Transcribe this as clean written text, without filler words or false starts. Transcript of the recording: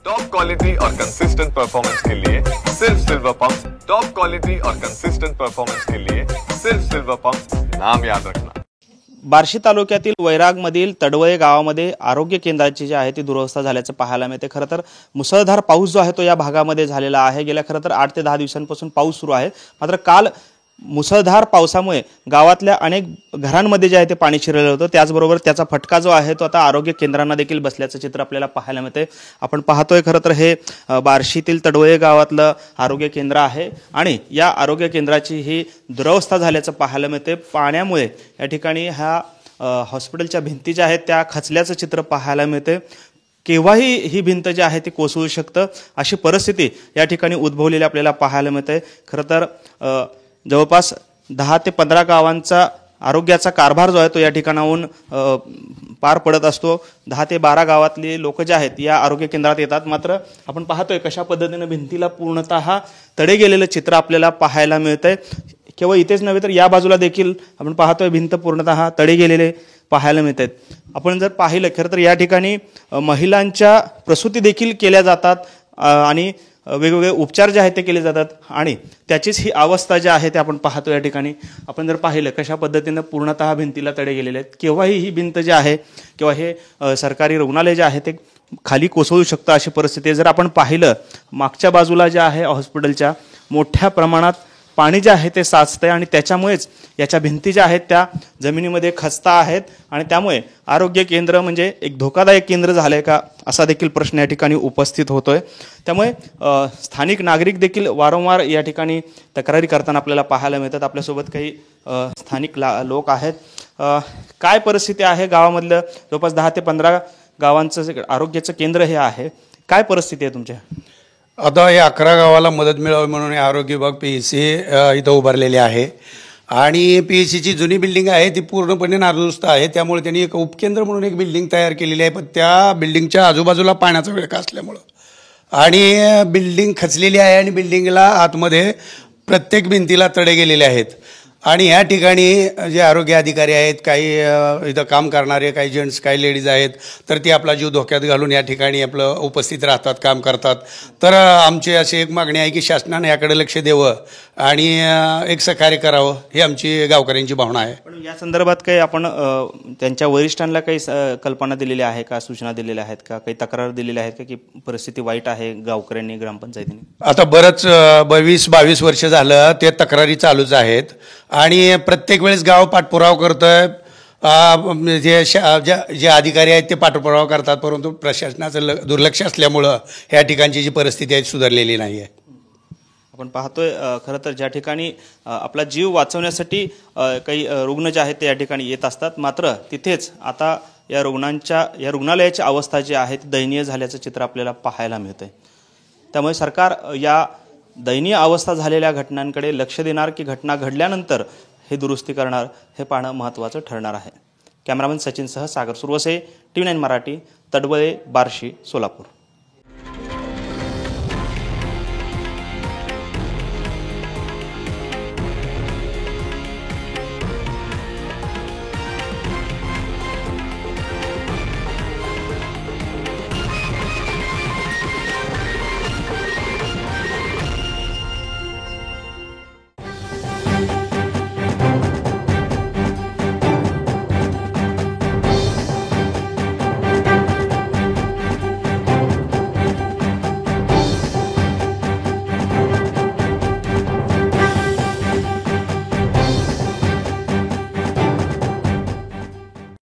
Top quality और consistent performance के लिए सिर्फ सिल्वर पंप। टॉप क्वालिटी और कंसिस्टेंट परफॉर्मेंस के लिए सिर्फ सिल्वर पंप, नाम याद रखना। बार्शी तालुक्यातील वैरागमधील तडवळे गावामध्ये आरोग्य केंद्राची जी आहे ती दुरवस्था झाल्याचं पाहायला मिळते। खरं तर मुसळधार पाऊस जो आहे तो या भागामध्ये झालेला आहे। गेल्या खरं तर 8 ते 10 दिवसांपासून पाऊस सुरू आहे। मात्र काल मुसळधार पावसामुळे गावातल्या अनेक घरांमध्ये जे आहे ते पाणी शिरलं होतं। त्याचबरोबर त्याचा फटका जो आहे तो आता आरोग्य केंद्रांना देखील बसल्याचं चित्र आपल्याला पाहायला मिळते। आपण पाहतोय खरं तर हे बार्शीतील तडवळे गावातलं आरोग्य केंद्र आहे आणि या आरोग्य केंद्राची ही दुरवस्था झाल्याचं पाहायला मिळते। पाण्यामुळे या ठिकाणी ह्या हॉस्पिटलच्या भिंती ज्या आहेत त्या खचल्याचं चित्र पाहायला मिळते। केव्हाही ही भिंत जी आहे ती कोसळू शकतं अशी परिस्थिती या ठिकाणी उद्भवलेली आपल्याला पाहायला मिळते। खरं तर जवळपास 10 ते 15 गावांचा आरोग्याचा कारभार जो आहे तो या ठिकाणाहून पार पडत असतो। 10 ते 12 गावातले लोक जे आहेत या आरोग्य केंद्रात येतात। मात्र आपण पाहतोय कशा पद्धतीने भिंतीला पूर्णतः तडे गेलेलं चित्र आपल्याला पाहायला मिळतंय। केवळ इथेच नव्हे तर या बाजूला देखील आपण पाहतोय भिंत पूर्णतः तडे गेलेले पाहायला मिळतात। आपण जर पाहिलं खरं तर या ठिकाणी महिलांच्या प्रसूती देखील केल्या जातात आणि वेगवेगळे उपचार जे आहेत ते केले जातात आणि त्याचीच ही अवस्था जी आहे ते आपण पाहतो। या ठिकाणी आपण जर पाहिलं कशा पद्धतीने पूर्णतः भिंतीला तडे गेलेले आहेत। केव्हाही ही भिंत जी आहे किंवा हे सरकारी रुग्णालय जे आहे ते खाली कोसळू शकतं अशी परिस्थिती आहे। जर आपण पाहिलं मागच्या बाजूला जे आहे हॉस्पिटलच्या मोठ्या प्रमाणात पाणी जे आहे ते साचतंय आणि त्याच्यामुळेच याच्या भिंती ज्या आहेत त्या जमिनीमध्ये खचता आहेत आणि त्यामुळे आरोग्य केंद्र म्हणजे एक धोकादायक केंद्र झालंय का असा देखील प्रश्न या ठिकाणी उपस्थित होतोय। त्यामुळे स्थानिक नागरिक देखील वारंवार या ठिकाणी तक्रारी करताना आपल्याला पाहायला मिळतात। आपल्यासोबत काही स्थानिक लोक आहेत। काय परिस्थिती आहे गावामधलं? जवळपास 10 ते 15 गावांचं आरोग्याचं केंद्र हे आहे। काय परिस्थिती आहे तुमच्या? आता या 11 गावाला मदत मिळावी म्हणून आरोग्य विभाग PHC इथं उभारलेले आहे आणि PHCची जुनी बिल्डिंग आहे ती पूर्णपणे नादुरुस्त आहे। त्यामुळे त्यांनी एक उपकेंद्र म्हणून एक बिल्डिंग तयार केलेली आहे, पण त्या बिल्डिंगच्या आजूबाजूला पाण्याचा विळखा असल्यामुळं आणि बिल्डिंग खचलेली आहे आणि बिल्डिंगला आतमध्ये प्रत्येक भिंतीला तडे गेलेले आहेत आणि या ठिकाणी जे आरोग्य अधिकारी आहेत, काही इथं काम करणारे काही जेंट्स काही लेडीज आहेत, तर ती आपला जीव धोक्यात घालून या ठिकाणी आपलं उपस्थित राहतात, काम करतात। तर आमची अशी एक मागणी आहे की शासनाने याकडे लक्ष द्यावं आणि एक सहकार्य करावं, ही आमची गावकऱ्यांची भावना आहे। पण या संदर्भात काही आपण त्यांच्या वरिष्ठांना काही कल्पना दिलेली आहे का, सूचना दिलेल्या आहेत का, काही तक्रार दिलेल्या आहेत का की परिस्थिती वाईट आहे गावकऱ्यांनी, ग्रामपंचायतीने? आता बरंच 22 वर्ष झालं ते तक्रारी चालूच आहेत आणि प्रत्येक वेळेस गाव पाठपुरावा करतोय। जे अधिकारी आहेत ते पाठपुरावा करतात, परंतु प्रशासनाचं दुर्लक्ष असल्यामुळं या ठिकाणची जी परिस्थिती आहे सुधारलेली नाही आहे। आपण पाहतोय खरं तर ज्या ठिकाणी आपला जीव वाचवण्यासाठी काही रुग्ण जे आहेत ते या ठिकाणी येत असतात, मात्र तिथेच आता या रुग्णालयाची अवस्था जी आहे ती दयनीय झाल्याचं चित्र आपल्याला पाहायला मिळतंय। त्यामुळे सरकार या दयनीय अवस्था झालेल्या घटनांकडे लक्ष देणार की घटना घडल्यानंतर हे दुरुस्ती करणार हे पाहणं महत्त्वाचं ठरणार आहे। कॅमेरामन सचिनसह सागर सुरवसे, TV9 मराठी, तडवळे, बार्शी, सोलापूर।